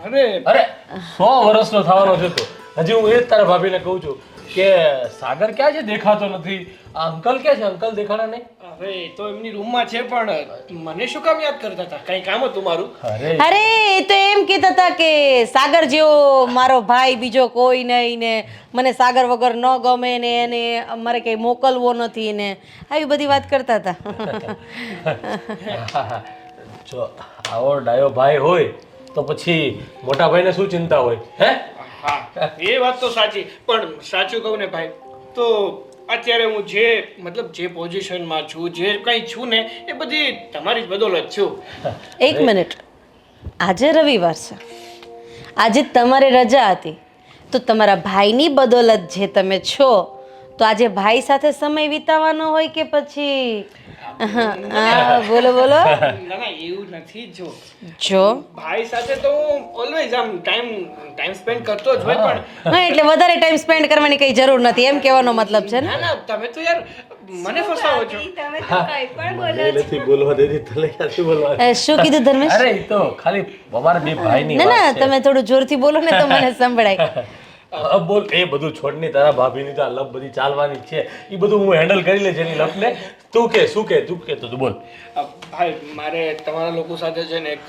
અરે 100 વર્ષનો થવાનો છે તો હજી હું એ જ તારા ભાભીને કહું છું કે સાગર ક્યાં છે દેખાતો નથી આ અંકલ ક્યાં છે અંકલ દેખાણા નહીં હવે એ તો એમની રૂમમાં છે પણ મને શું કામ યાદ કરતા હતા કઈ કામ હતું મારું અરે એ તો એમ કહેતા હતા કે સાગર જેવો મારો ભાઈ બીજો કોઈ નહીં ને મને સાગર વગર ન ગમે ને એને અમારે કંઈ મોકલવો નથી ને આવી બધી વાત કરતા હતા. જો આવો ડાયો ભાઈ હોય તો પછી મોટા ભાઈને શું ચિંતા હોય હે હા એ વાત તો સાચી પણ સાચું કહું ને ભાઈ તો અત્યારે હું મતલબ જે પોઝિશનમાં છું જે કંઈ છું ને એ બધી તમારી જ બદોલત છું. એક મિનિટ, આજે રવિવાર છે, આજે તમારે રજા હતી તો તમારા ભાઈની બદોલત જે તમે છો તો આજે ભાઈ સાથે સમય વિતાવવાનો હોય કે પછી બોલો બોલો. ના ના એવું નથી. જો ભાઈ સાથે તો હું ઓલવેઝ આમ ટાઈમ સ્પેન્ડ કરતો જ હોય પણ હા એટલે વધારે ટાઈમ સ્પેન્ડ કરવાની કઈ જરૂર નથી એમ કહેવાનો મતલબ છે ને. ના ના તમે તો યાર મને ફસાવો છો. તમે તો કંઈ પણ બોલો છો. નથી બોલવા દેતી તને ક્યાંથી બોલવા શું કીધું ધર્મેશ? અરે એ તો ખાલી અમારા બે ભાઈની ના ના વાત છે તમે થોડું જોરથી બોલો ને તો મને સંભળાય. બોલ એ બધું છોડની તારા ભાભીની તો આ લપ બધી ચાલવાની જ છે એ બધું હું હેન્ડલ કરી લે જેની લપને તું કે શું કે તું કે તો તું બોલ. ભાઈ મારે તમારા લોકો સાથે છે ને એક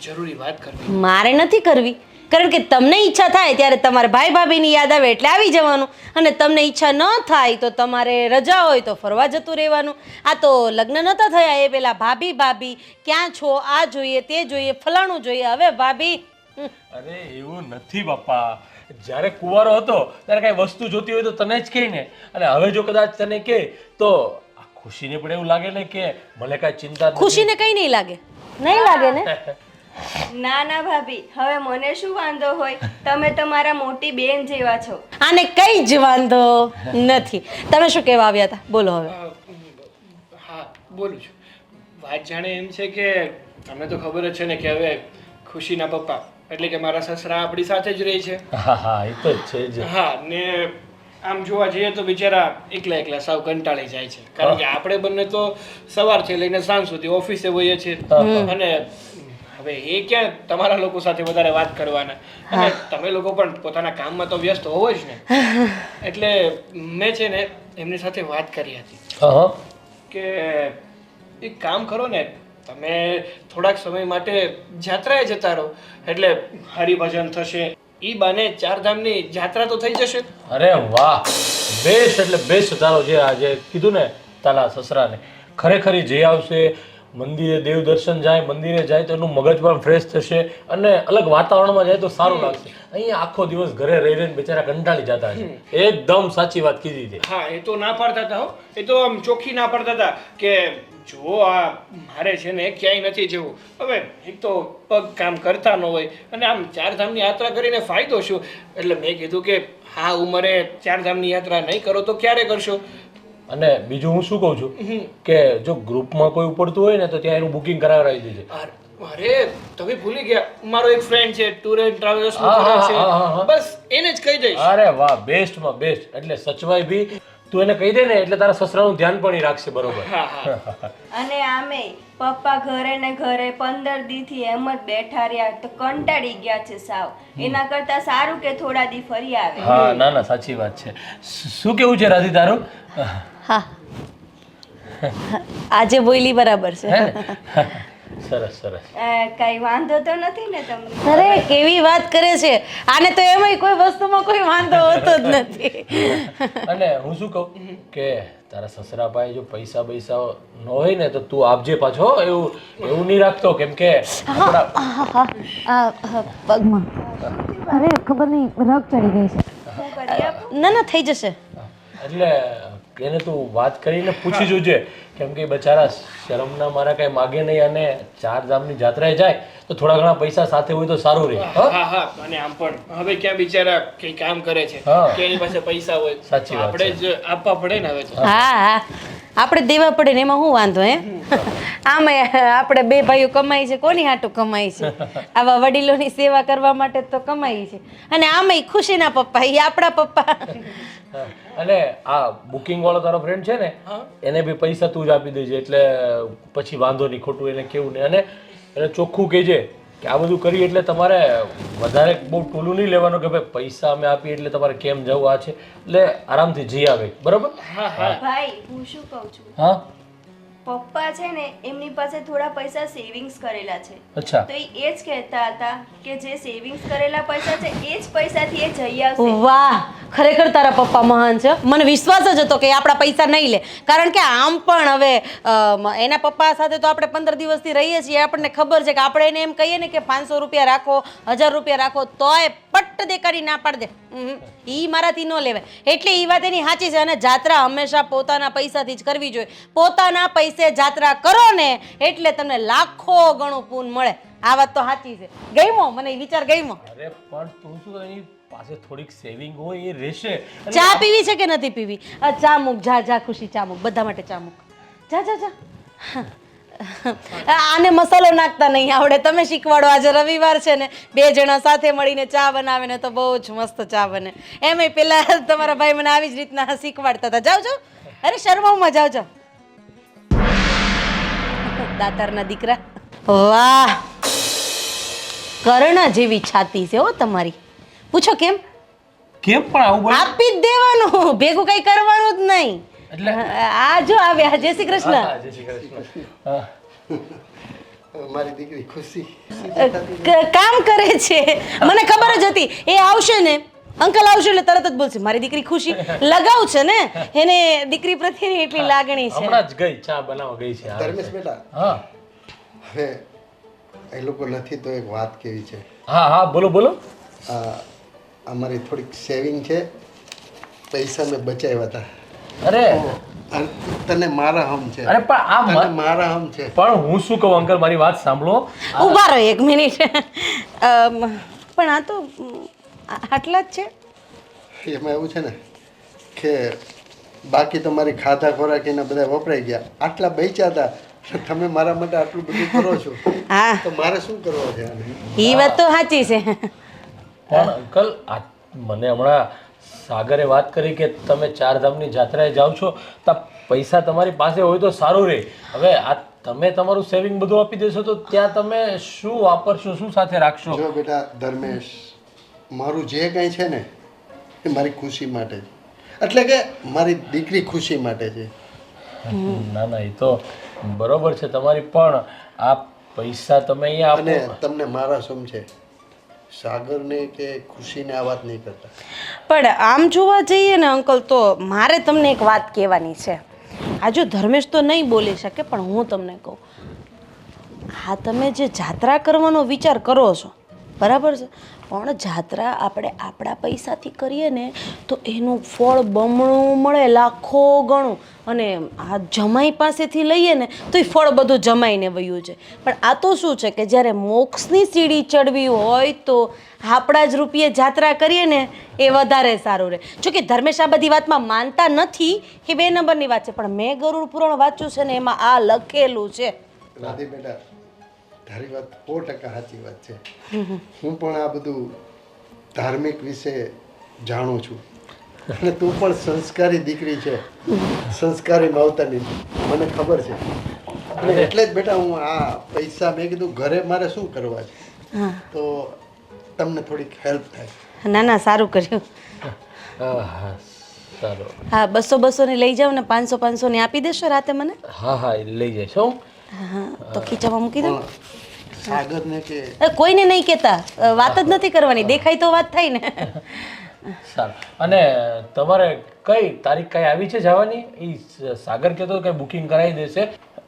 જરૂરી વાત કરવી. મારે નથી કરવી કારણ કે તમને ઈચ્છા થાય ત્યારે તમારે ભાઈ ભાભીની યાદ આવે એટલે આવી જવાનું અને તમને ઈચ્છા ન થાય તો તમારે રજા હોય તો ફરવા જતું રહેવાનું. આ તો લગ્ન નહોતા થયા એ પેલા ભાભી ભાભી ક્યાં છો આ જોઈએ તે જોઈએ ફલાણું જોઈએ હવે ભાભી. અરે એવું નથી બાપા જ્યારે કુંવારો હતો ત્યારે કઈ વસ્તુ જોતી હોય તો તને જ કહે ને અને હવે જો કદાચ તને કહે તો આ ખુશીને પણ એવું લાગે ને કે મને કાંઈ ચિંતા જ નથી. ખુશીને કંઈ નહીં લાગે નહીં લાગે ને. ના ના ભાભી હવે મને શું વાંધો હોય તમે તમારા મોટી બેન જેવા છો. આને કંઈ જ વાંધો નથી. તમે શું કહેવા આવ્યા હતા બોલો હવે. હા બોલું છું. વાત જાણે એમ છે કે તમને તો ખબર જ છે ને કે હવે ખુશીના પપ્પા એટલે કે મારા સસરા આપણી સાથે જ રહે છે. હા હા એ તો છે જ. હા ને આમ જોવા જઈએ તો બિચારા એકલા સાવ કંટાળી જાય છે કારણ કે આપણે બંને તો સવારથી લઈને સાંજ સુધી ઓફિસે હોઈએ છીએ અને હવે એ ક્યાં તમારા લોકો સાથે વધારે વાત કરવાના અને તમે લોકો પણ પોતાના કામમાં તો વ્યસ્ત હોવો જ ને એટલે મેં છે ને એમની સાથે વાત કરી હતી કે એક કામ કરો ને તમે થોડાક સમય માટે જાત્રાએ જતા રહો એટલે હરિભજન થશે ઈ બાને ચારધામની જાત્રા તો થઈ જશે. અરે વાહ બેસ્ટ એટલે બેસ્ટ તારો જે આજે કીધું ને તારા સસરાને ખરેખર જઈ આવશે મંદિરે દેવ દર્શન જાય મંદિરે જાય તો એનું મગજ પણ ફ્રેશ થશે અને અલગ વાતાવરણમાં જાય તો સારું લાગશે. અહીંયા આખો દિવસ ઘરે રહી રહીને બિચારા કંટાળી જતા છે. એકદમ સાચી વાત કીધી હતી. હા એ તો ના પાડતા હતા હો એ તો આમ ચોખ્ખી ના પાડતા હતા કે જો આ મારે છે ને ક્યાંય નથી જવું. હવે એક તો પગ કામ કરતા ન હોય અને આમ ચારધામની યાત્રા કરીને ફાયદો શું એટલે મેં કીધું કે હા ઉંમરે ચારધામની યાત્રા નહીં કરો તો ક્યારે કરશો. અને બીજું હું શું કહું છું કે જો ગ્રુપમાં કોઈ ઉપડતું હોય ને તો ત્યાં એનું બુકિંગ કરાવી દેજે. અરે તમે ભૂલી ગયા મારો એક ફ્રેન્ડ છે ટૂર એન્ડ ટ્રાવેલર્સ નું કરે છે બસ એને જ કહી દઈશ. અરે વાહ બેસ્ટ માં બેસ્ટ એટલે સચવાય બી તું એને કહી દે ને એટલે તારા સસરાનું ધ્યાન પણ ઈ રાખશે બરોબર. અને આમે પપ્પા ઘરે ને ઘરે 15 દીથી એમ જ બેઠા રહ્યા તો કંટાળી ગયા છે સાવ. એના કરતા સારું કે થોડા દી ફરી આવે. હા ના ના સાચી વાત છે. શું કેવું છે રાધી તારું? હા આજે બોલી બરાબર છે. સરસ સરસ. કઈ વાંધો તો નથી ને તમને? અરે કેવી વાત કરે છે આને તો એમાંય કોઈ વસ્તુમાં કોઈ વાંધો હોતો જ નથી. અને હું શું કહું કે તારા સસરા ભાઈ જો પૈસા ન હોય ને તો તું આપજે પાછો એવું નહીં રાખતો કેમ કે પગમાં અરે ખબર નહીં રગ ચડી ગઈ છે. ના ના થઈ જશે. એટલે એને તું વાત કરીને પૂછી જોજે કેમ કે બચારા શરમના મારા કઈ માગે નહીં અને ચારધામની જાત્રાએ જાય તો થોડા ઘણા પૈસા સાથે હોય તો સારું રહે. હા અને આમ પણ હવે ક્યાં બિચારા કઈ કામ કરે છે કે એની પાસે પૈસા હોય સાચી વાત આપણે જ આપવા પડે ને હવે તો. હા આપણે દેવા પડે ને એમાં શું વાંધો હે. આમાં આપણે બે ભાઈઓ કમાઈ છે કોની હાટું કમાઈ છે આવા વડીલોની સેવા કરવા માટે તો કમાઈ છે અને આમાંય ખુશીના પપ્પા એ આપણા પપ્પા. અને આ બુકિંગ વાળો તારો ફ્રેન્ડ છે ને એને બી પૈસા તું જ આપી દેજે એટલે પછી વાંધો નહીં ખોટું એને કેવું નહીં અને એને ચોખ્ખું કહેજે કે આ બધું કરી એટલે તમારે વધારે બહુ ટોલું નહીં લેવાનું કે ભાઈ પૈસા અમે આપીએ એટલે તમારે કેમ જવું આ છે, એટલે આરામથી જઈ આવે, બરાબર? ભાઈ હું શું કહું છું, હા, પપ્પા છે ને એમની પાસે થોડા પૈસા સેવિંગ્સ કરેલા છે, અચ્છા, તો એ જ કહેતા હતા કે જે સેવિંગ્સ કરેલા પૈસા છે એ જ પૈસાથી એ જઈ આવશે. વાહ, ખરેખર તારા પપ્પા મહાન છે. મને વિશ્વાસ જ હતો કે એ આપણા પૈસા નહીં લે, કારણ કે આમ પણ હવે એના પપ્પા સાથે તો આપણે 15 દિવસથી રહીએ છીએ, આપણને ખબર છે કે આપણે એને એમ કહીએ ને કે 500 રૂપિયા રાખો, 1000 રૂપિયા રાખો, તોય પટ્ટ દેખાડી ના પાડ દે, ઈ મારાથી ન લેવાય. એટલે એ વાત એની સાચી છે. અને જાત્રા હંમેશા પોતાના પૈસાથી જ કરવી જોઈએ. પોતાના પૈસે જાત્રા કરો ને એટલે તમને લાખો ગણું પૂન મળે. આ વાત તો સાચી છે. ગઈમો મને, એ વિચાર ગઈમો. અરે પણ તું શું એની પાસે થોડીક સેવિંગ હોય એ રહેશે. અને ચા પીવી છે કે નથી પીવી? ચા મૂક, જા જા ખુશી, ચા મૂક, બધા માટે ચા મૂક, જા જા જા. આને મસાલો નાખતા નહીં આવડે, તમે શીખવાડો. આજે રવિવાર છે ને, 2 જણા સાથે મળીને ચા બનાવે ને તો બહુ જ મસ્ત ચા બને. એમ પેલા તમારા ભાઈ મને આવી જ રીતના શીખવાડતા હતા. જાઓ જાઓ, અરે શર્મામાં જાઓ જાઓ. દાતારના દીકરા, વાહ, કર્ણ જેવી છાતી છે હો તમારી. પૂછો કેમ? કેમ પણ આવું બોલ? આપી જ દેવાનું, ભેગું કઈ કરવાનું જ નહીં. એટલે આ જો આવ્યા. જય શ્રી કૃષ્ણ. હા, જય શ્રી કૃષ્ણ. હા. મારી દીકરી ખુશી કામ કરે છે. મને ખબર જ હતી એ આવશે ને, અંકલ આવશે એટલે તરત જ બોલશે મારી દીકરી ખુશી. લગાવ છે ને એને, દીકરી પ્રત્યેની એટલી લાગણી છે. હમણાં જ ગઈ, ચા બનાવવા ગઈ છે. ધર્મેશ બેટા, હા હવે એ લોકો નથી તો એક વાત કેવી છે. હા હા, બોલો બોલો. અમારી થોડીક સેવિંગ છે, પૈસા મેં બચાવ્યા હતા. અરે અને તને મારા હમ છે, અરે પણ આ તને મારા હમ છે. પણ હું શું કહું અંકલ, મારી વાત સાંભળો. ઊભા રહો 1 મિનિટ. પણ આ તો આટલા જ છે. એમાં એવું છે ને કે બાકી તો મારી ખાધા ખોરાકીને બધા વપરાઈ ગયા, આટલા બચ્યા હતા. તમે મારા માટે આટલું બધું કરો છો હા, તો મારે શું કરવું છે આને? એ વાત તો સાચી છે. પણ અંકલ મને હમણાં સાગરે વાત કરી કે તમે 4 ધામની જાત્રાએ જાઓ છો તો પૈસા તમારી પાસે હોય તો સારું રહે. હવે આ તમે તમારું સેવિંગ બધું આપી દેશો તો ત્યાં તમે શું વાપરશો, શું સાથે રાખશો? જો બેટા ધર્મેશ, મારું જે કંઈ છે ને એ મારી ખુશી માટે છે, એટલે કે મારી દીકરી ખુશી માટે છે. ના ના, એ તો બરોબર છે તમારી, પણ આ પૈસા તમે અહીંયા અને આપો. તમને મારા શું છે, સાગરને કે ખુશીને આ વાત નહીં કરતા. પણ આમ જોવા જઈએ ને અંકલ, તો મારે તમને એક વાત કહેવાની છે. આ જો ધર્મેશ તો નહીં બોલી શકે, પણ હું તમને કહું, હા તમે જે જાત્રા કરવાનો વિચાર કરો છો બરાબર છે, પણ જાત્રા આપણે આપણા પૈસાથી કરીએ ને તો એનું ફળ બમણું મળે, લાખો ગણું. અને આ જમાઈ પાસેથી લઈએ ને તો એ ફળ બધું જમાઈને વયું છે. પણ આ તો શું છે કે જ્યારે મોક્ષની સીડી ચડવી હોય તો આપણા જ રૂપિયે જાત્રા કરીએ ને એ વધારે સારું રહે. જોકે ધર્મેશ આ બધી વાતમાં માનતા નથી, એ 2 નંબરની વાત છે, પણ મેં ગરુડ પુરાણ વાંચ્યું છે ને એમાં આ લખેલું છે. રાધી બેટા, તારી વાત 100% સાચી વાત છે. હું પણ આ બધું ધાર્મિક વિશે જાણું છું, અને તું પણ સંસ્કારી દીકરી છે, સંસ્કારી માવતરની, મને ખબર છે. અને એટલે જ બેટા હું આ પૈસા મેં કીધું ઘરે મારે શું કરવા છે, તો તમને થોડીક હેલ્પ થાય. ના ના, સારું કર્યું. હા, સારું. હા, 200 ની લઈ જાવ ને 500 ની આપી દેશો રાતે મને? હા હા, એ લઈ જઈશ હું. હા, તો ખીચામાં મૂકી દો. સાગરને કે કોઈને નહીં કહેતા, વાત જ નથી કરવાની, દેખાય તો વાત થાય ને. સારું. અને તમારે કઈ તારીખ કઈ આવી છે જવાની? એ સાગર કહેતો કે બુકિંગ કરાવી દેશે.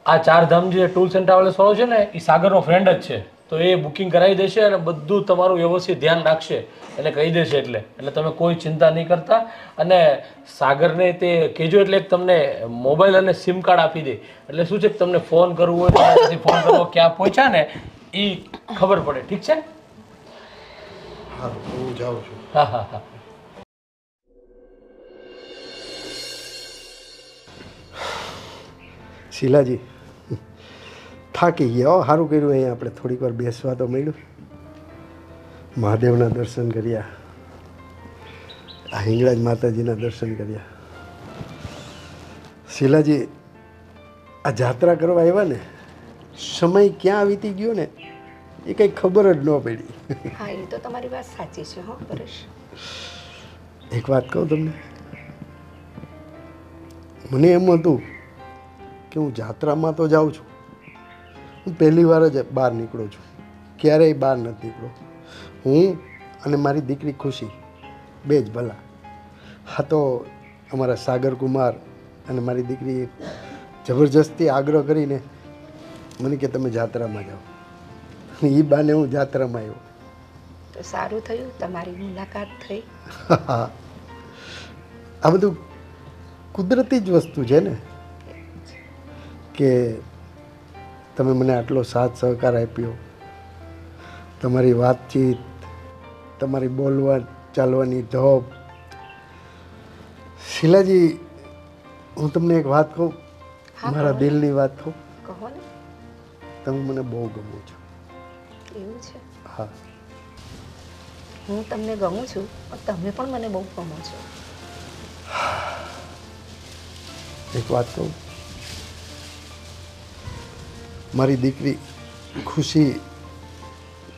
આ 4 ધામ જે ટૂર્સ એન્ડ ટ્રાવેલ્સ વાળો છે ને એ સાગરનો ફ્રેન્ડ જ છે, તો એ બુકિંગ કરાવી દેશે અને બધું તમારું વ્યવસ્થિત ધ્યાન રાખશે, એટલે કહી દેશે. એટલે તમે કોઈ ચિંતા નહીં કરતા. અને સાગરને તે કહેજો એટલે તમને મોબાઈલ અને સિમ કાર્ડ આપી દે, એટલે શું છે કે તમને ફોન કરવું હોય તમારાથી ફોન કરવો, ક્યાં પહોંચ્યા ને એ ખબર પડે. ઠીક છે? હા, હું જાઉં છું. હા હા હા. શીલાજી, થાકી ગયા હો. સારું કર્યું અહીંયા આપણે થોડીક વાર બેસવા તો મળ્યું. મહાદેવના દર્શન કર્યા, આ હિંગળાજ માતાજીના દર્શન કર્યા. શીલાજી, આ જાત્રા કરવા આવ્યા ને, સમય ક્યાં વીતી ગયો ને એ કંઈ ખબર જ ન પડી. હા એ તો તમારી વાત સાચી છે હો પરેશ. એક વાત કહું તમને, મને એમ હતું કે હું જાત્રામાં તો જાઉં છું, હું પહેલી વાર જ બહાર નીકળું છું, ક્યારેય બહાર નથી નીકળ્યો. હું અને મારી દીકરી ખુશી બે જ ભલા. હા તો અમારા સાગર કુમાર અને મારી દીકરીએ જબરજસ્તી આગ્રહ કરીને મને કે તમે જાત્રામાં જાઓ, એ બાને હું જાત્રામાં આવ્યો. તો સારું થયું તમારી મુલાકાત થઈ. આ બધું કુદરતી જ વસ્તુ છે ને, કે તમે મને આટલો સાથ સહકાર આપ્યો, તમારી વાતચીત, તમારી બોલવા ચાલવાની ઢબ. શીલાજી, હું તમને એક વાત કહું, મારા દિલની વાત કહું, કહો ને. તમે મને બહુ ગમો છો. એવું છે? હા, હું તમને ગમું છું પણ તમે પણ મને બહુ ગમો છો. એક વાત કહું, મારી દીકરી ખુશી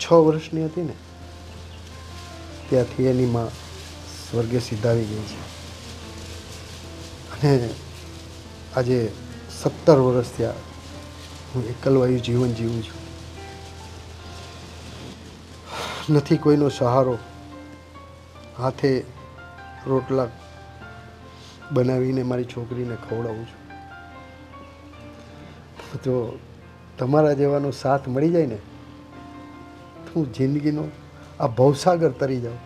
6 વર્ષની હતી ને ત્યાંથી એની માં સ્વર્ગે સિધાવી ગઈ છે, અને આજે 17 વર્ષ થયા હું એકલવાયું જીવન જીવું છું. નથી કોઈનો સહારો, હાથે રોટલા બનાવીને મારી છોકરીને ખવડાવું છું. તો તમારા જેવાનો સાથ મળી જાય ને તો હું જિંદગીનો આ ભવસાગર તરી જાઉં.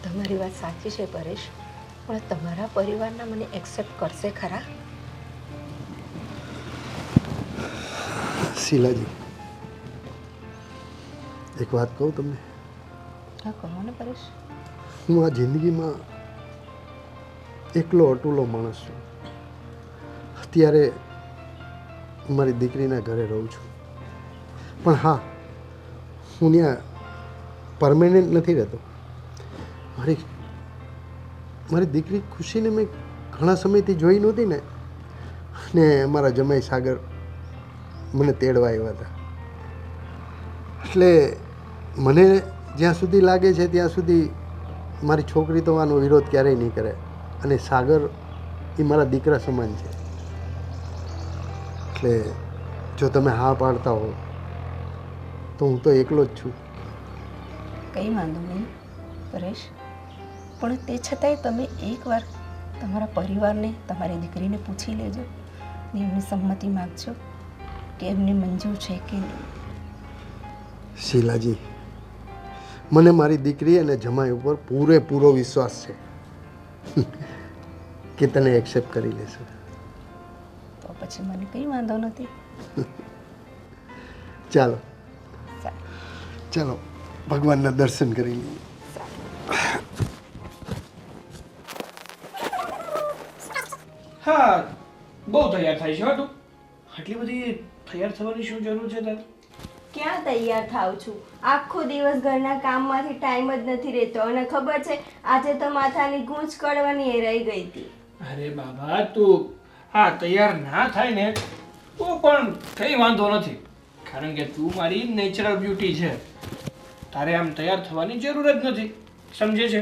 તમારી વાત સાચી છે પરેશ, પણ તમારા પરિવારના મને એક્સેપ્ટ કરશે ખરા? શીલાજી, એક વાત કહું તમને, હા કહો ને પરેશ. હું આ જિંદગીમાં એકલો અટુલો માણસ છું. અત્યારે મારી દીકરીના ઘરે રહું છું, પણ હા, હું ત્યાં પરમેનન્ટ નથી રહેતો. મારી દીકરી ખુશીને મેં ઘણા સમયથી જોઈ નહોતી ને, અને મારા જમાઈ સાગર મને તેડવા આવ્યા હતા. એટલે મને જ્યાં સુધી લાગે છે ત્યાં સુધી મારી છોકરી તો આનો વિરોધ ક્યારેય નહીં કરે, અને સાગર એ મારા દીકરા સમાન છે. એટલે જો તમે હા પાડતા હો તો હું તો એકલો જ છું. કંઈ વાંધો નહીં પરેશ, પણ તે છતાંય તમે એકવાર તમારા પરિવારને, તમારી દીકરીને પૂછી લેજો ને એમની સંમતિ માગજો કે એમને મંજૂર છે કે નહીં. શીલાજી, મને મારી દીકરી અને જમાઈ ઉપર પૂરેપૂરો વિશ્વાસ છે કે તને એક્સેપ્ટ કરી લેશે. તો પછી મને કંઈ વાંધો નથી. ચાલો સારું. ચાલો ભગવાનના દર્શન કરી લઈએ. હા, બહુ તૈયાર થાય છે હો તું. આટલી બધી તૈયાર થવાની શું જરૂર છે તારે? ક્યાં તૈયાર થાવ છું? આખો દિવસ ઘરના કામમાંથી ટાઈમ જ નથી રહેતો, અને ખબર છે આજે તો માથાની ગૂંચ કરવાની એ રહી ગઈ હતી. અરે બાબા, તું હા તૈયાર ના થાય ને તો પણ કંઈ વાંધો નથી, કારણ કે તું મારી નેચરલ બ્યુટી છે. તારે આમ તૈયાર થવાની જરૂર જ નથી, સમજે છે?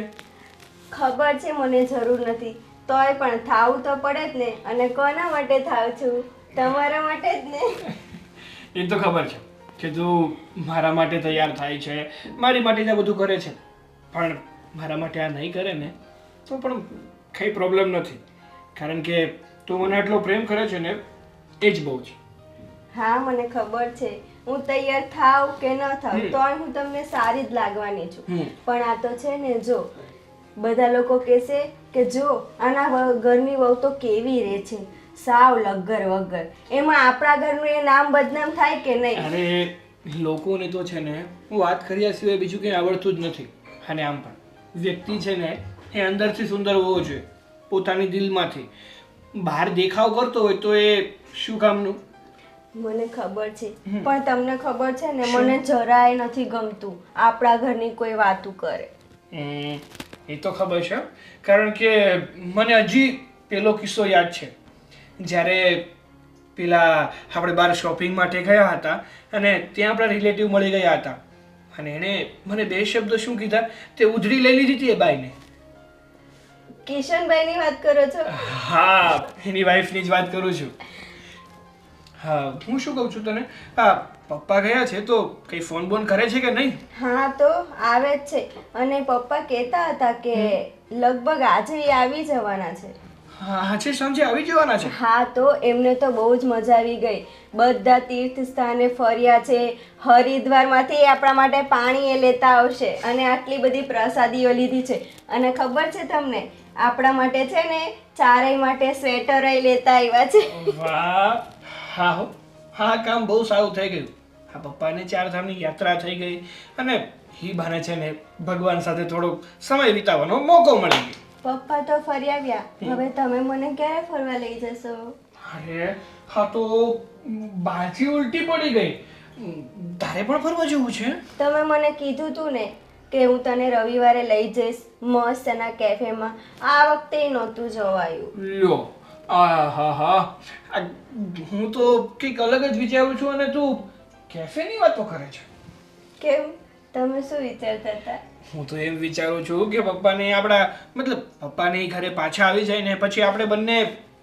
ખબર છે મને જરૂર નથી, તોય પણ થાવું તો પડે જ ને. અને કોના માટે થાવ છું? તમારા માટે જ ને. એ તો ખબર છે કે તું મારા માટે તૈયાર થાય છે, મારી માટે આ બધું કરે છે, પણ મારા માટે આ નહીં કરે ને તો પણ કંઈ પ્રોબ્લેમ નથી, કારણ કે તું મને આટલો પ્રેમ કરે છે ને એ જ બહુ છે. હા મને ખબર છે, હું તૈયાર થાવ કે ન થાવ તોય હું તમને સારી જ લાગવાની છું. પણ આ તો છે ને, જો બધા લોકો કહેશે કે જો આના ઘરની વહુ તો કેવી રહે છે, સાવ લગર વગર. એમાં આપણા ઘરનું એ નામ બદનામ થાય કે નહીં? અરે લોકોને તો છે ને વાત કર્યા સિવાય બીજું કંઈ આવડતું જ નથી. અને આમ પણ વ્યક્તિ છે ને એ અંદરથી સુંદર હોવો જોઈએ, પોતાની દિલમાંથી. બહાર દેખાવ કરતો હોય તો એ શું કામનું? મને ખબર છે, પણ તમને ખબર છે ને મને જરાય નથી ગમતું આપણા ઘરની કોઈ વાતું કરે. એ તો ખબર છે, કારણ કે મને હજી પેલો કિસ્સો યાદ છે, જ્યારે પેલા આપણે બહાર શોપિંગ માટે ગયા હતા અને ત્યાં આપણા રિલેટિવ મળી ગયા હતા અને એણે મને 2 શબ્દ શું કીધા તે ઉધડી લઈ લીધી હતી એ બાઈને. કિશનભાઈની વાત કરો છો? હા, એની વાઈફની જ વાત કરું છું. હા, હું શું કહું છું તને, પપ્પા ગયા છે તો કઈ ફોન બોન કરે છે કે નહીં? હા તો આવે જ છે. અને પપ્પા કહેતા હતા કે લગભગ આજે એ આવી જવાના છે. હા, આજે સાંજે આવી જવાના છે. હા તો એમને તો બહુ જ મજા આવી ગઈ. બધા તીર્થ સ્થાને ફર્યા છે. હરિદ્વારમાંથી આપણા માટે પાણી એ લેતા આવશે અને આટલી બધી પ્રસાદીઓ લીધી છે. અને ખબર છે તમને, આપણા માટે છે ને ચારેય માટે સ્વેટર લેતા આવ્યા છે. વાહ, હા હો, હા કામ બહુ સારું થઈ ગયું. હા, પપ્પાને 4 ધામની યાત્રા થઈ ગઈ અને એ બહાને છે ને ભગવાન સાથે થોડોક સમય વિતાવવાનો મોકો મળી ગયો. પપ્પા તો ફરી આવ્યા. હવે તમે મને ક્યારે ફરવા લઈ જશો? અરે હા તો બહારથી ઉલટી પડી ગઈ. તારે પણ ફરવા જવું છે? તમે મને કીધું તું ને કે હું તને રવિવારે લઈ જઈશ મસ્ત એના કેફેમાં. આ વખતે નહોતું જવાયું. લ્યો, હા, હું તો કંઈક અલગ જ વિચારું છું અને તું કેફેની વાતો કરે છે. કેમ? તમે શું વિચારતા હતા? હું તો એમ વિચારું છું કે પપ્પાને આપણા મતલબ પપ્પાને ઘરે પાછા આવી જાય ને પછી આપણે બંને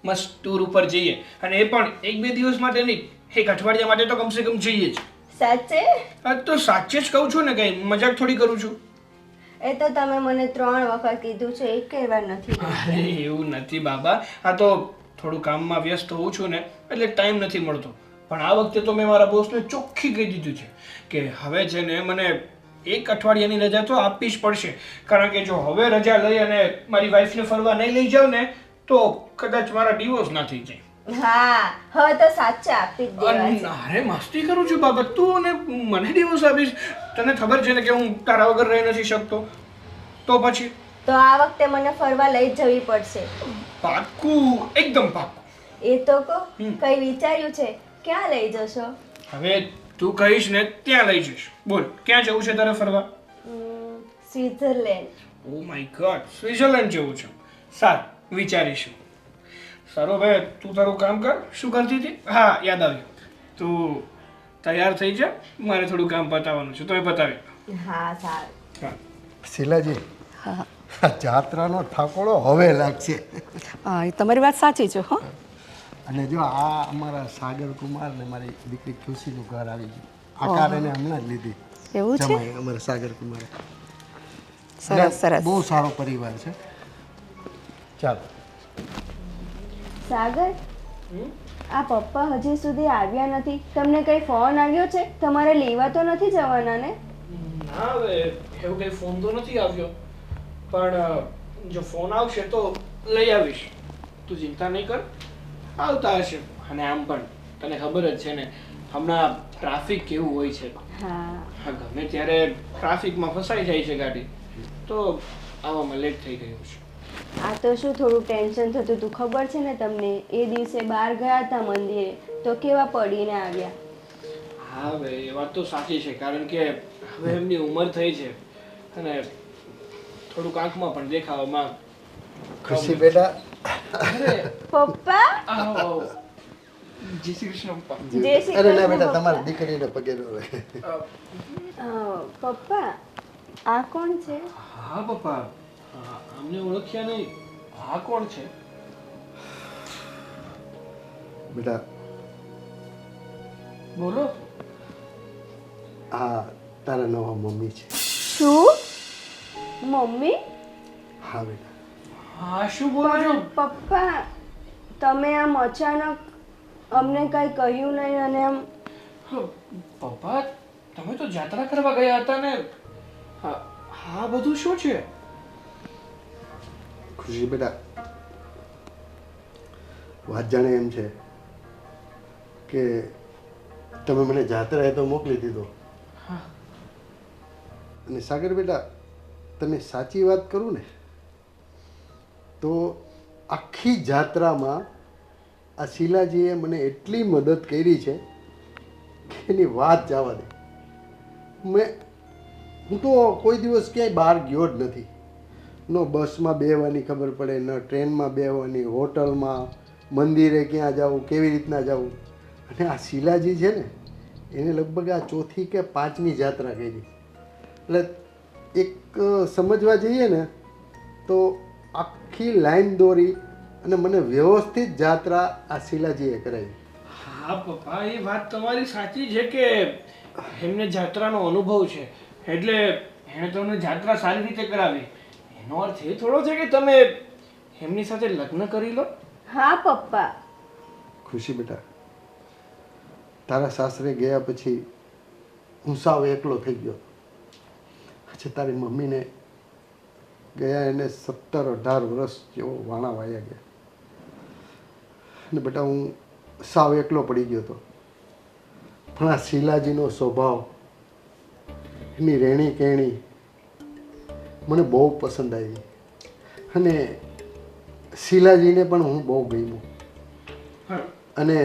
મસ્ત ટૂર ઉપર જઈએ અને એ પણ 1-2 દિવસ માટે નહીં, 1 અઠવાડિયા માટે તો કમસે કમ જઈએ જ. સાચે? હા તો સાચે જ કહું છું ને, કઈ મજાક થોડી કરું છું. એ તો તમે મને 3 વખત કીધું છે, એક વાર નથી. અરે એવું નથી બાબા, આ તો થોડું કામમાં વ્યસ્ત હોઉં છું ને એટલે ટાઈમ નથી મળતો. પણ આ વખતે તો મેં મારા બોસને ચોખ્ખી કહી દીધું છે કે હવે છે ને મને 1 અઠવાડિયાની રજા તો આપવી જ પડશે. કારણ કે જો હવે રજા લઈ અને મારી વાઈફને ફરવા નહીં લઈ જાઉં ને તો કદાચ મારા ડિવોર્સ ના થઈ જાય. હા, હવે તો સાચે આપી જ દેવા છે. અરે મસ્તી કરું છું બાબા, તું અને મને ડિવોર્સ આપીશ? તને ખબર છે ને કે હું તારા વગર રહી નથી શકતો. તો પછી તો આ વખતે મને ફરવા લઈ જ જવી પડશે. પાક્કું, એકદમ પાક્કું. એ તો કહો, કઈ વિચાર્યું છે? ક્યાં લઈ જશો? હવે તું કહીશ ને ત્યાં લઈ જઈશ. બોલ, ક્યાં જવું છે તારે ફરવા? Switzerland. Oh my God, Switzerland જવું છે. સારું, વિચારીશું. સારું, હવે તું તારું કામ કર. શું કરતી હતી? હા, યાદ આવ્યું. તું તૈયાર થઈ જા, મારે થોડું કામ પતાવવાનું છે, તો એ પતાવી. હા સારું. હા. શીલાજી, જાત્રાનો ઠાકોરો હવે લાગશે. હા, એ તમારી વાત સાચી છે હો. અને જો આ અમારા સાગર કુમાર ને મારી દીકરી ખુશીનું ઘર આવી ગયું. આ કાર એને હમણાં જ લીધી. એવું છે? જમાઈ અમારા સાગર કુમારે. સરસ સરસ. બહુ સારો પરિવાર છે. ચાલો. સાગર, આ પપ્પા હજી સુધી આવ્યા નથી. તમને કઈ ફોન આવ્યો છે? તમારે લેવા તો નથી જવાના ને? ના, હવે એવું કઈ ફોન તો નથી આવ્યો, પણ જો ફોન આવશે તો લઈ આવીશ. તું ચિંતા નહીં કર, આવતા હશે. અને આમ પણ તને ખબર જ છે ને હમણાં ટ્રાફિક કેવું હોય છે. હા. ગમે ત્યારે ટ્રાફિકમાં ફસાઈ જાય છે ગાડી, તો આવવામાં લેટ થઈ ગયું છે. આ તો શું થોડું ટેન્શન થતું હતું, ખબર છે ને તમને? એ દિવસે બહાર ગયા હતા મંદિરે તો કેવા પડીને આવ્યા. હા, હવે એ વાત તો સાચી છે, કારણ કે હવે એમની ઉંમર થઈ છે અને થોડુંક આંખમાં પણ દેખાવામાં. ખુશી બેટા, પપ્પા, આવો, આવો. જય શ્રી કૃષ્ણ પપ્પા. જય શ્રી અરે ના કૃષ્ણ બેટા, પપ્પા. તમારી દીકરીને પગે ન રહે. પપ્પા, આ કોણ છે? હા પપ્પા, અમને ઓળખ્યા નહીં. આ કોણ છે? બેટા, બોલો. આ તારા નવા મમ્મી છે. શું? મમ્મી? હા બેટા. હા, શું બોલો છો? પપ્પા, તમે આમ અચાનક અમને કઈ કહ્યું નહીં અને આમ. પપ્પા, તમે તો જાત્રા કરવા ગયા હતા ને. હા, બધું શું છે? ખુશી બેટા, વાત જાણે એમ છે કે તમે મને જાત્રાએ તો મોકલી દીધો. હા. અને સાગર બેટા, તને સાચી વાત કરું ને તો આખી જાત્રામાં આ શીલાજીએ મને એટલી મદદ કરી છે કે એની વાત જવા દે. હું તો કોઈ દિવસ ક્યાંય બહાર ગયો જ નથી. ન બસમાં બેહવાની ખબર પડે, ન ટ્રેનમાં બેહવાની, હોટલમાં મંદિરે ક્યાં જવું, કેવી રીતના જવું. અને આ શીલાજી છે ને એને લગભગ આ 4થી કે 5મી જાત્રા કરી. એટલે એક સમજવા જઈએ ને તો આખી લાઈન દોરી અને મને વ્યવસ્થિત જાત્રા આ શીલાજીએ કરાવી. હા પપ્પા, એ વાત તમારી સાચી છે કે એમને જાત્રાનો અનુભવ છે, એટલે એણે તમને જાત્રા સારી રીતે કરાવી. એનો અર્થ એ થોડો છે કે તમે એમની સાથે લગ્ન કરી લો. હા પપ્પા. ખુશી બેટા, તારા સાસરે ગયા પછી હું સાવ એકલો થઈ ગયો. પછી તારી મમ્મીને ગયા એને 17-18 વર્ષ જેવો વાણા વાયા ગયા. અને બેટા હું સાવ એકલો પડી ગયો હતો. પણ આ શીલાજીનો સ્વભાવ, એની રહેણી કહેણી મને બહુ પસંદ આવી. અને શીલાજીને પણ હું બહુ ગમ્યું. અને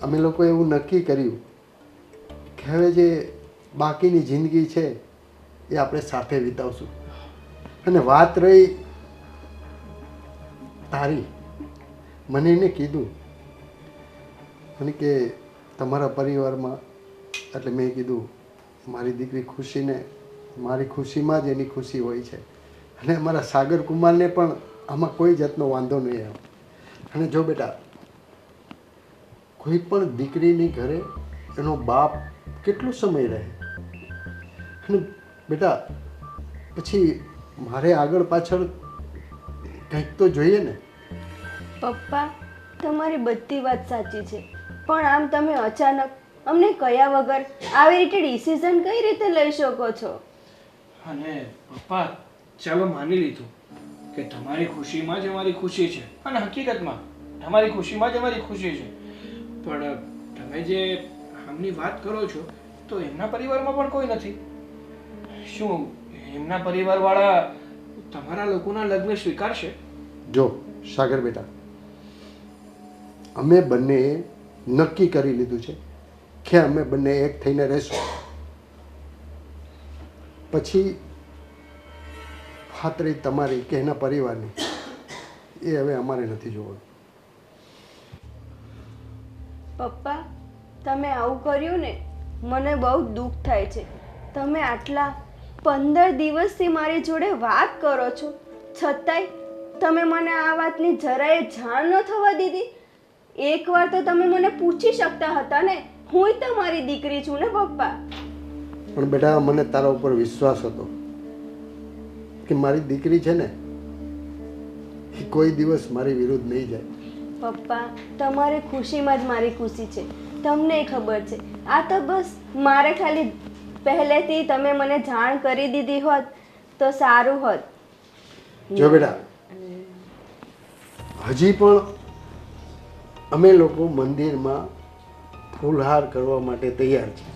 અમે લોકોએ એવું નક્કી કર્યું કે હવે જે બાકીની જિંદગી છે એ આપણે સાથે વિતાવશું. અને વાત રહી તારી, મને એને કીધું મને કે તમારા પરિવારમાં, એટલે મેં કીધું મારી દીકરી ખુશીને મારી ખુશીમાં જ એની ખુશી હોય છે. અને અમારા સાગર કુમારને પણ આમાં કોઈ જાતનો વાંધો નહીં આવ્યો. અને જો બેટા, કોઈ પણ દીકરીની ઘરે એનો બાપ કેટલો સમય રહે. અને બેટા પછી મારે આગળ પાછળ કંઈક તો જોઈએ ને. પપ્પા, તમારી બધી વાત સાચી છે, પણ આમ તમે અચાનક અમને કયા વગર આવી રીતે ડિસિઝન કઈ રીતે લઈ શકો છો? અને પપ્પા, ચાલો માની લીધું કે તમારી ખુશીમાં જ અમારી ખુશી છે, અને હકીકતમાં તમારી ખુશીમાં જ અમારી ખુશી છે. પણ તમે જે આમની વાત કરો છો તો એમના પરિવારમાં પણ કોઈ નથી. શું એમના પરિવારવાળા તમારા લોકોના લગ્ન સ્વીકારશે? જો સાગર બેટા, અમે બંનેએ નક્કી કરી લીધું છે કે અમે બંને એક થઈને રહેશું. પછી વાત રહી તમારી કે એના પરિવારની, એ હવે અમારે નથી જોવાનું. પપ્પા, તમે આવું કર્યું ને, મને બહુ દુઃખ થાય છે. તમે આટલા 15 દિવસથી મારી જોડે વાત કરો છો, છતાંય તમે મને આ વાતની જરાય જાણ ન થવા દીધી. એકવાર તો તમે મને પૂછી શકતા હતા ને, હું તમારી દીકરી છું ને પપ્પા. પણ બેટા, મને તારા ઉપર વિશ્વાસ હતો કે મારી દીકરી છે ને એ કોઈ દિવસ મારી વિરુદ્ધ નહીં જાય. પપ્પા, તમારી ખુશીમાં જ મારી ખુશી છે, તમને ખબર છે. આ તો બસ મારે ખાલી પહેલેથી તમે મને જાણ કરી દીધી હોત તો સારું હોત. જો બેટા, હજી પણ અમે લોકો મંદિરમાં ફૂલહાર કરવા માટે તૈયાર છીએ.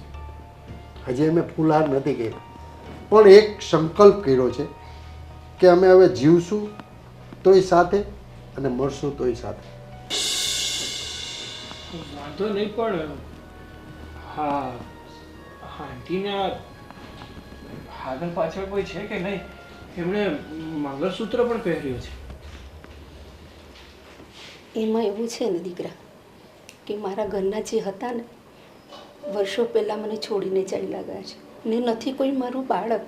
હજી અમે ફૂલહાર નથી કર્યો, પણ એક સંકલ્પ કર્યો છે કે અમે હવે જીવશું તોય સાથે અને મરશું તોય સાથે. વાંધો નહીં, પણ હા, આંટીના આગળ પાછળ કોઈ છે કે નહીં? એમણે મંગળસૂત્ર પણ પહેર્યું છે. એમાં એવું છે ને દીકરા કે મારા ઘરના જે હતા ને વર્ષો પહેલાં મને છોડીને ચાલ્યા ગયા છે ને નથી કોઈ મારું બાળક.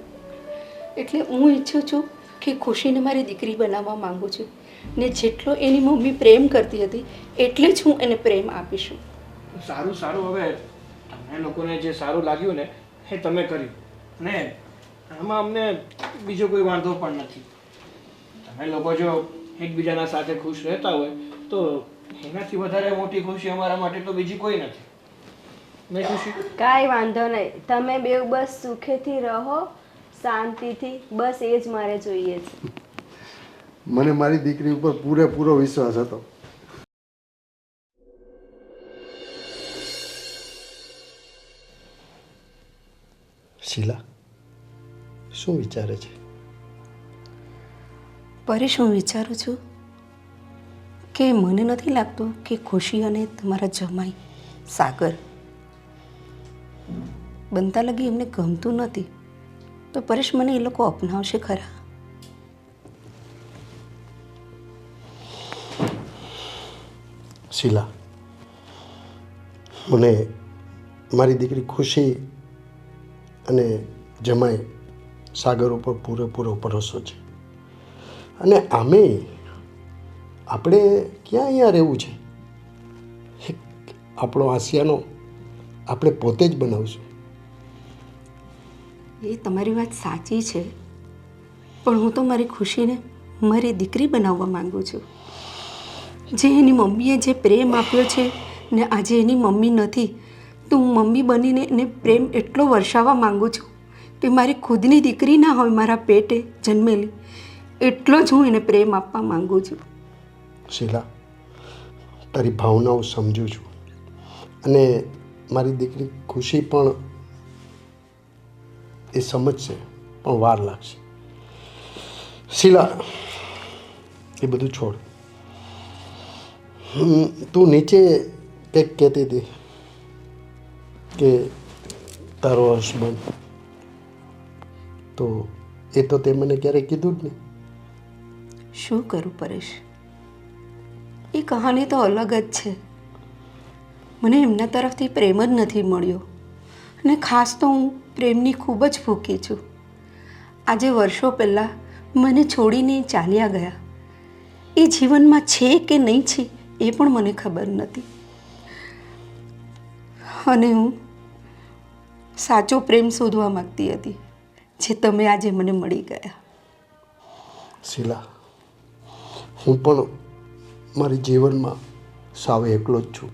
એટલે હું ઈચ્છું છું કે ખુશીને મારી દીકરી બનાવવા માંગુ છું ને જેટલો એની મમ્મી પ્રેમ કરતી હતી એટલે જ હું એને પ્રેમ આપીશું. સારું સારું, હવે તમને લોકોને જે સારું લાગ્યું ને એ તમે કર્યું, ને આમાં અમને બીજો કોઈ વાંધો પણ નથી. તમે લોકો જો એકબીજાના સાથે ખુશ રહેતા હોય તો એનાથી વધારે મોટી ખુશી અમારા માટે તો બીજી કોઈ નથી. નહીં ખુશી? કાંઈ વાંધો નહીં, તમે બેવ બસ સુખેથી રહો, શાંતિથી, બસ એ જ મારે જોઈએ છે. મને મારી દીકરી ઉપર પૂરેપૂરો વિશ્વાસ હતો. શીલા શું વિચારે છે? પરેશ, હું વિચારું છું કે મને નથી લાગતું કે ખુશી અને તમારા જમાઈ સાગર બનતા લગી એમને ગમતું નથી, તો પરેશ મને એ લોકો અપનાવશે ખરા? શીલા, મને મારી દીકરી ખુશી અને જમાઈ સાગર ઉપર પૂરેપૂરો ભરોસો છે. અને આમે આપણે ક્યાં અહીંયા રહેવું છે? આપણો આસિયાનો આપણે પોતે જ બનાવશું. એ તમારી વાત સાચી છે, પણ હું તો મારી ખુશીને મારી દીકરી બનાવવા માંગુ છું. જે એની મમ્મીએ જે પ્રેમ આપ્યો છે ને આજે એની મમ્મી નથી, તો હું મમ્મી બનીને એને પ્રેમ એટલો વરસાવવા માંગુ છું કે મારી ખુદની દીકરી ના હોય, મારા પેટે જન્મેલી, એટલો જ હું એને પ્રેમ આપવા માંગુ છું. શીલા, તારી ભાવનાઓ સમજું છું અને મારી દીકરી ખુશી પણ એ સમજશે, પણ વાર લાગશે. શીલા, એ બધું છોડ. તું નીચે કંઈક કહેતી હતી કે તારો હસબન્ડ, તો એ તો તે મને ક્યારેય કીધું જ નહીં. શું કરું પરેશ, એ કહાની તો અલગ જ છે. મને એમના તરફથી પ્રેમ જ નથી મળ્યો અને ખાસ તો હું પ્રેમની ખૂબ જ ભૂખી છું. આજે વર્ષો પહેલાં મને છોડીને એ ચાલ્યા ગયા. એ જીવનમાં છે કે નહીં છે એ પણ મને ખબર નથી. અને હું સાચો પ્રેમ શોધવા માંગતી હતી, જે તમે આજે મને મળી ગયા. શીલા, હું પણ મારી જીવનમાં સાવ એકલો જ છું.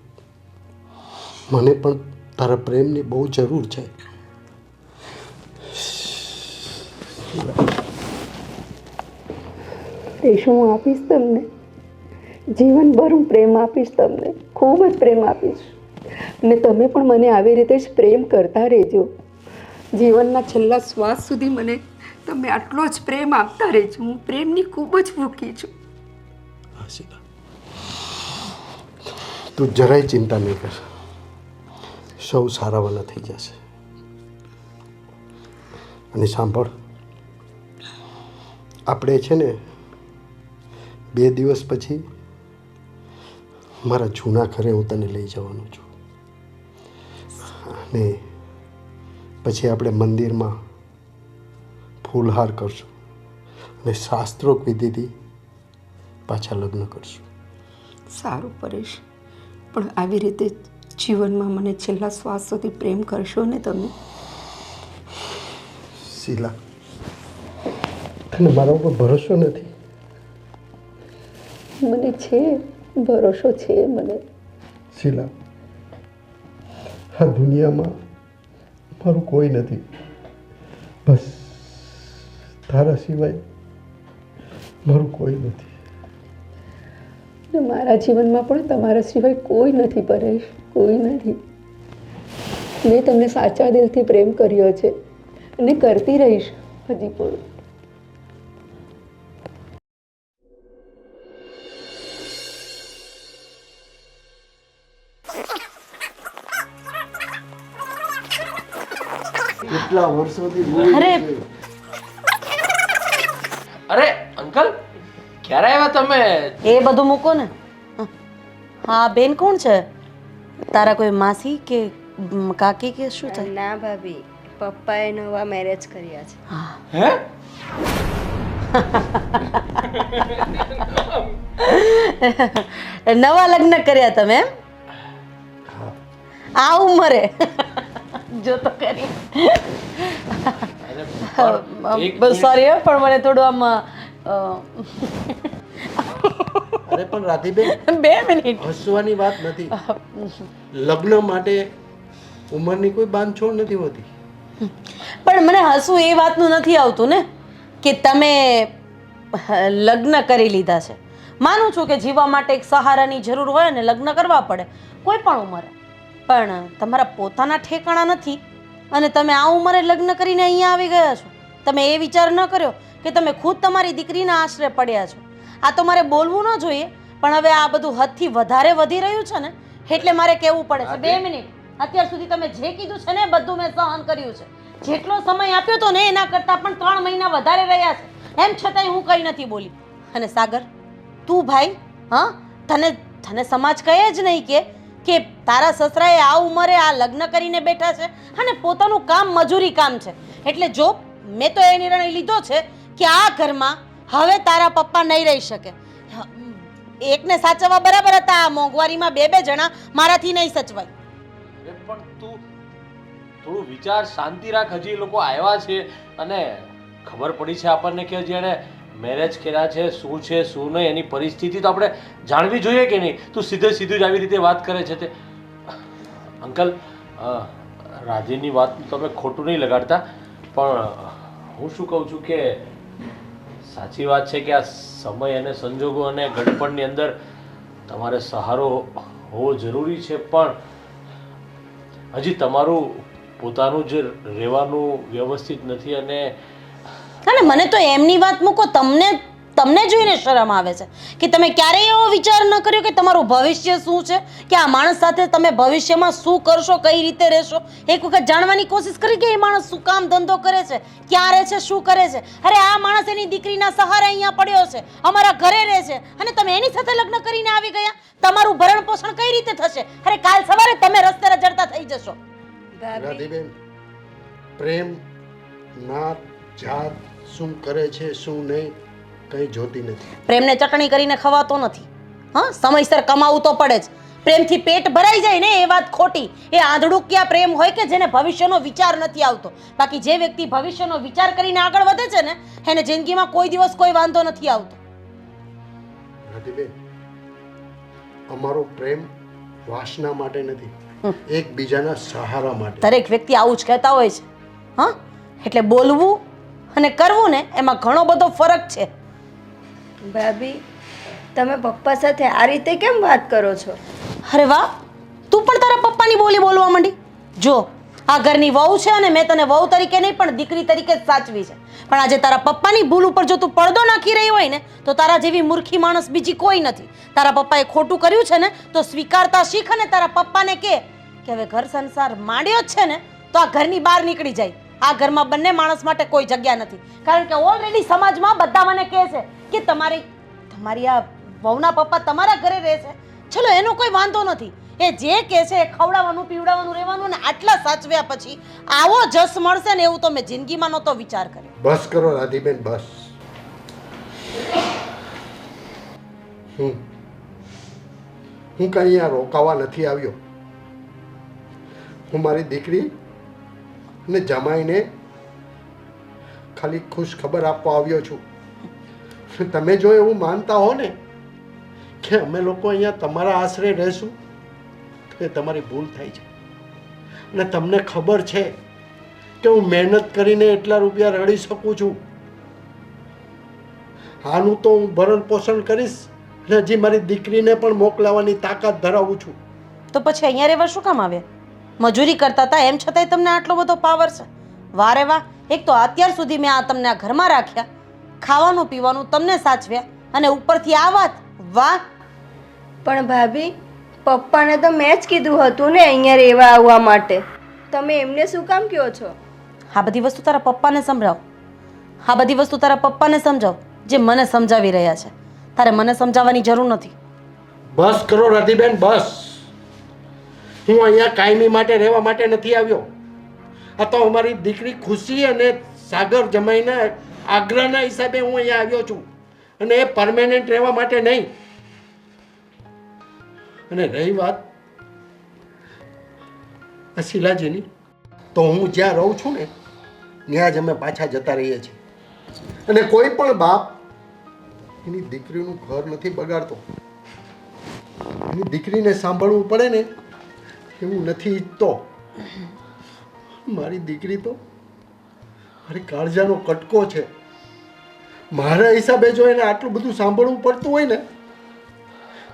મને પણ તારા પ્રેમની બહુ જરૂર છે. શું હું આપીશ તમને, જીવનભર હું પ્રેમ આપીશ તમને, ખૂબ જ પ્રેમ આપીશ. અને તમે પણ મને આવી રીતે જ પ્રેમ કરતા રહેજો. જીવનના છેલ્લા શ્વાસ સુધી મને તમે આટલો જ પ્રેમ આપતા રહેજો. હું પ્રેમની ખૂબ જ ભૂખી છું. હા શીલા, તું જરાય ચિંતા નહીં કર, સૌ સારાવાના થઈ જશે. અને સાંભળ, આપણે છે ને 2 દિવસ પછી મારા જૂના ઘરે હું તને લઈ જવાનો છું. અને પછી આપણે મંદિરમાં ફૂલહાર કરશું અને શાસ્ત્રોક્ત વિધિથી પાછા લગ્ન કરશું. સારું પરેશ, પણ આવી રીતે જીવનમાં મને છેલ્લા શ્વાસ સુધી પ્રેમ કરશો ને તમે? શીલા, તને મારા ઉપર ભરોસો નથી? મને છે ભરોસો, છે મને. શીલા, આ દુનિયામાં મારું કોઈ નથી, બસ તારા સિવાય મારું કોઈ નથી. ને મારા જીવનમાં પણ તમારા સિવાય કોઈ નથી પરેશ, કોઈ નથી. મેં તમને સાચા દિલથી પ્રેમ કર્યો છે અને કરતી રહીશ હજી પણ. કેટલા વર્ષોથી અરે! અરે અંકલ, ક્યારે આવ્યા તમે? એ બધું મૂકો ને. હા બેન, કોણ છે? તારા કોઈ માસી કે કાકી કે શું થાય? ના ભાભી, પપ્પાએ નવા મેરેજ કર્યા છે. હે? નવા લગ્ન કર્યા તમે એમ? આ ઉંમરે? જો તો કરી. સોરી પણ મને થોડું આમ અરે પણ રાધીબેન, 2 મિનિટ. હસવાની વાત નથી. લગ્ન માટે ઉંમરની કોઈ બાંધછોડ નથી હોતી. પણ મને હસવું એ વાતનું નથી આવતું ને કે તમે લગ્ન કરી લીધા છે. માનું છું કે જીવવા માટે એક સહારાની જરૂર હોય ને લગ્ન કરવા પડે કોઈ પણ ઉંમરે, પણ તમારા પોતાના ઠેકાણા નથી અને તમે આ ઉંમરે લગ્ન કરીને અહીંયા આવી ગયા છો. તમે એ વિચાર ન કર્યો કે તમે ખુદ તમારી દીકરીના આશરે પડ્યા છો. આ તો મારે બોલવું ન જોઈએ, પણ હવે આ બધું હદથી વધારે વધી રહ્યું છે ને એટલે મારે કહેવું પડે છે. 2 મિનિટ. અત્યાર સુધી તમે જે કીધું છે ને બધું મેં સહન કર્યું છે. જેટલો સમય આપ્યો તો ને એના કરતાં પણ 3 મહિના વધારે રહ્યા છે. એમ છતાંય હું કંઈ નથી બોલી. અને સાગર, તું ભાઈ, હા, તને તને સમાજ કહે જ નહીં કે તારા સસરાએ આ ઉંમરે આ લગ્ન કરીને બેઠા છે અને પોતાનું કામ મજૂરી કામ છે. એટલે જો મેં તો એ નિર્ણય લીધો છે કે આ ઘરમાં હવે તારા પપ્પા નહીં રહી શકે. એકને સાચવવા બરાબર હતા, આ મોંઘવારીમાં બે જણા મારાથી નહીં સચવાય. અરે પણ તું થોડું વિચાર, શાંતિ રાખ. હજી એ લોકો આવ્યા છે અને ખબર પડી છે આપણને કે જેણે મેરેજ કર્યા છે, શું છે શું નહીં એની પરિસ્થિતિ તો આપણે જાણવી જોઈએ કે નહીં. તું સીધું જ આવી રીતે વાત કરે છે તે. અંકલ, રાધીની વાત તમે ખોટું નહીં લગાડતા, પણ હું શું કહું છું કે સાચી વાત છે કે આ સમય અને સંજોગો અને ગડપણની અંદર તમારે સહારો હોવો જરૂરી છે, પણ હજી તમારું પોતાનું જે રહેવાનું વ્યવસ્થિત નથી. અને મને તો એમની વાત મૂકો, તમને જોઈને શરમ આવે છે કે તમે ક્યારેય એવો વિચાર ન કર્યો કે તમારું ભવિષ્ય શું છે, કે આ માણસ સાથે તમે ભવિષ્યમાં શું કરશો, કઈ રીતે રહેશો. એક વખત જાણવાની કોશિશ કરી કે એ માણસ શું કામ ધંધો કરે છે, ક્યાં રહે છે, શું કરે છે. અરે આ માણસ એની દીકરીના સહારે અહીંયા પડ્યો છે, અમારા ઘરે રહે છે, અને તમે એની સાથે લગ્ન કરીને આવી ગયા. તમારું ભરણ પોષણ કઈ રીતે થશે? અરે કાલ સવારે તમે રસ્તે રજડતા થઈ જશો. રાધીબેન, પ્રેમ નાત જાત શું કરે છે શું નહીં કંઈ જોતી નથી. પ્રેમને ચટણી કરીને ખવાતો નથી. હા, સમયસર કમાવું તો પડે જ. પ્રેમથી પેટ ભરાઈ જાય ને એ વાત ખોટી. એ આંધળુકિયા પ્રેમ હોય કે જેને ભવિષ્યનો વિચાર નથી આવતો. બાકી જે વ્યક્તિ ભવિષ્યનો વિચાર કરીને આગળ વધે છે ને એને જિંદગીમાં કોઈ દિવસ કોઈ વાંધો નથી આવતો. રાધીબેન, અમારો પ્રેમ વાસના માટે નથી, એકબીજાના સહારા માટે. દરેક વ્યક્તિ આવું જ કહેતા હોય છે. હા, એટલે બોલવું અને કરવું ને એમાં ઘણો બધો ફરક છે. ભાભી, તમે પપ્પા સાથે આ રીતે કેમ વાત કરો છો? અરે વાહ, તું પણ તારા પપ્પાની બોલી બોલવા માંડી. જો આ ઘરની વહુ છે અને મેં તને વહુ તરીકે નહીં પણ દીકરી તરીકે જ સાચવી છે. પણ આજે તારા પપ્પાની ભૂલ ઉપર જો તું પડદો નાખી રહી હોય ને તો તારા જેવી મૂર્ખી માણસ બીજી કોઈ નથી. તારા પપ્પાએ ખોટું કર્યું છે ને તો સ્વીકારતા શીખ અને તારા પપ્પાને કે હવે ઘર સંસાર માંડ્યો જ છે ને તો આ ઘરની બહાર નીકળી જાય. આ ઘરમાં બંને માણસ માટે કોઈ જગ્યા નથી. કારણ કે ઓલરેડી સમાજમાં બધા મને કહે છે કે તમારી આ વહુના પપ્પા તમારા ઘરે રહે છે. ચલો એનો કોઈ વાંધો નથી, એ જે કહે છે એ ખવડાવવાનું પીવડાવવાનું રહેવાનું, ને આટલા સાચવ્યા પછી આવો જસ મળશે ને એવું તો મેં જિંદગીમાં નહોતો વિચાર કર્યો. બસ કરો રાધીબેન, બસ. હું કઈ અહીંયા રોકાવા નથી આવ્યો. હું મારી દીકરી ને જમાઈને ખાલી ખુશ ખબર આપવા આવ્યો છું. તમે જો એવું માનતા હો ને કે અમે લોકો અહીંયા તમારા આશરે રહેશું તો એ તમારી ભૂલ થાય છે. અને તમને ખબર છે કે હું મહેનત કરીને એટલા રૂપિયા રડી શકું છું. આનું તો હું ભરણ પોષણ કરીશ અને હજી મારી દીકરીને પણ મોકલાવાની તાકાત ધરાવું છું. તો પછી અહીંયા રહેવા શું કામ આવ્યા? મજૂરી કરતા હતા એમ છતાંય તમને આટલો બધો પાવર છે. વારે વાહ, એક તો અત્યાર સુધી મેં તમને આ ઘરમાં રાખ્યા, ખાવાનું પીવાનું તમને સાચવ્યા, અને ઉપરથી આ વાત. વાહ. પણ ભાભી, પપ્પાને તો મેં જ કીધું હતું ને અહીંયા રહેવા આવવા માટે. તમે એમને શું કામ કહો છો? આ બધી વસ્તુ તારા પપ્પાને સમજાવ. આ બધી વસ્તુ તારા પપ્પાને સમજાવ જે મને સમજાવી રહ્યા છે. તારે મને સમજાવવાની જરૂર નથી. બસ કરો રાધીબેન, બસ. હું અહીંયા કાયમી માટે રહેવા માટે નથી આવ્યો. આ તો અમારી દીકરી ખુશી અને સાગર જમાઈના આગ્રહના હિસાબે હું અહીંયા આવ્યો છું, અને એ પરમેનન્ટ રહેવા માટે નહીં. અને રહી વાત શીલાજીની, તો હું જ્યાં રહું છું ને ત્યાં જ અમે પાછા જતા રહીએ છીએ. અને કોઈ પણ બાપ એની દીકરીનું ઘર નથી બગાડતો. એની દીકરીને સાંભળવું પડે ને એવું નથી ઈચ્છતો. મારી દીકરી તો મારી કાળજાનો કટકો છે. મારા હિસાબે જો એને આટલું બધું સાંભળવું પડતું હોય ને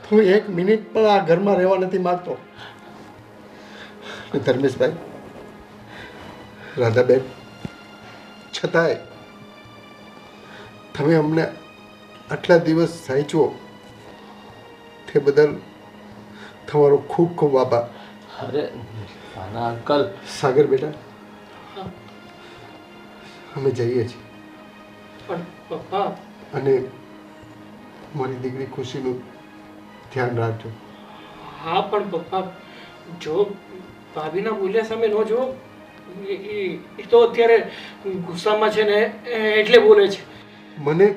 તો હું એક મિનિટ પણ આ ઘરમાં રહેવા નથી માંગતો. ધર્મેશભાઈ, રાધાબેન, છતાંય તમે અમને આટલા દિવસ સાચવો તે બદલ તમારો ખૂબ ખૂબ આભાર. અરે નાના અંકલ. સાગર બેટા, અમે જઈએ છીએ. પણ પપ્પા, અને મારી દીકરી ખુશીનું ધ્યાન રાખજો. હા પણ પપ્પા જો ભાભીના બોલ્યા સામે ન જો એ તો અત્યારે ગુસ્સામાં છે ને એટલે બોલે છે. મને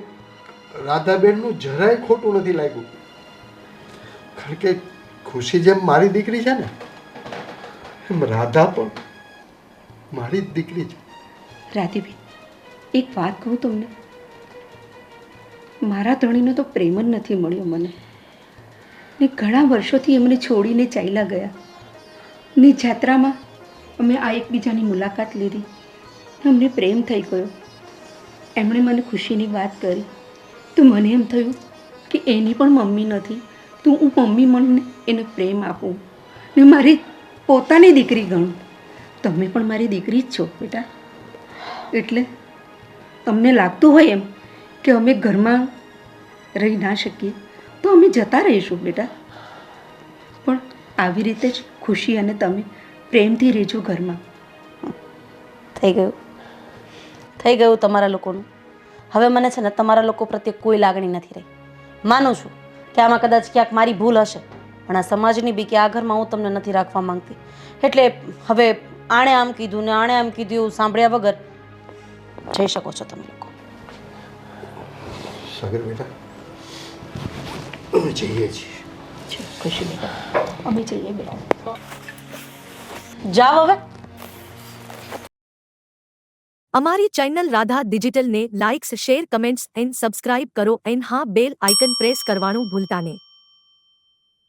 રાધાબેનનું જરાય ખોટું નથી લાગ્યું, કારણ કે ખુશી જેમ મારી દીકરી છે ને એમ રાધા પણ મારી જ દીકરી છે. રાધીબેન, એક વાત કહું તમને, મારા ધણીનો તો પ્રેમ જ નથી મળ્યો મને, ને ઘણા વર્ષોથી એમને છોડીને ચાલ્યા ગયા. ને જાત્રામાં અમે આ એકબીજાની મુલાકાત લીધી, અમને પ્રેમ થઈ ગયો. એમણે મને ખુશીની વાત કરી તો મને એમ થયું કે એની પણ મમ્મી નથી, તો હું મમ્મી મને એને પ્રેમ આપું ને મારી પોતાની દીકરી ગણું. તમે પણ મારી દીકરી જ છો બેટા, એટલે તમને લાગતું હોય એમ કે અમે ઘરમાં રહી ના શકીએ તો અમે જતા રહીશું બેટા, પણ આવી રીતે જ ખુશી અને તમે પ્રેમથી રહેજો ઘરમાં. થઈ ગયું તમારા લોકોનું. હવે મને છે ને તમારા લોકો પ્રત્યે કોઈ લાગણી નથી રહી. માનું છું કે આમાં કદાચ ક્યાંક મારી ભૂલ હશે, પણ આ સમાજની બી કે આ ઘરમાં હું તમને નથી રાખવા માંગતી. એટલે હવે આણે આમ કીધું ને આણે આમ કીધું એવું સાંભળ્યા વગર જઈ શકો છો તમે લોકો. સાગર બેટા, અમે જઈએ છીએ. ખુશી બેટા, અમે જઈએ બેટા. જાઓ હવે. અમારી ચેનલ રાધા ડિજિટલ ને likes share comments and subscribe કરો એન્ડ હા બેલ આઇકન પ્રેસ કરવાનું ભૂલતા નહીં.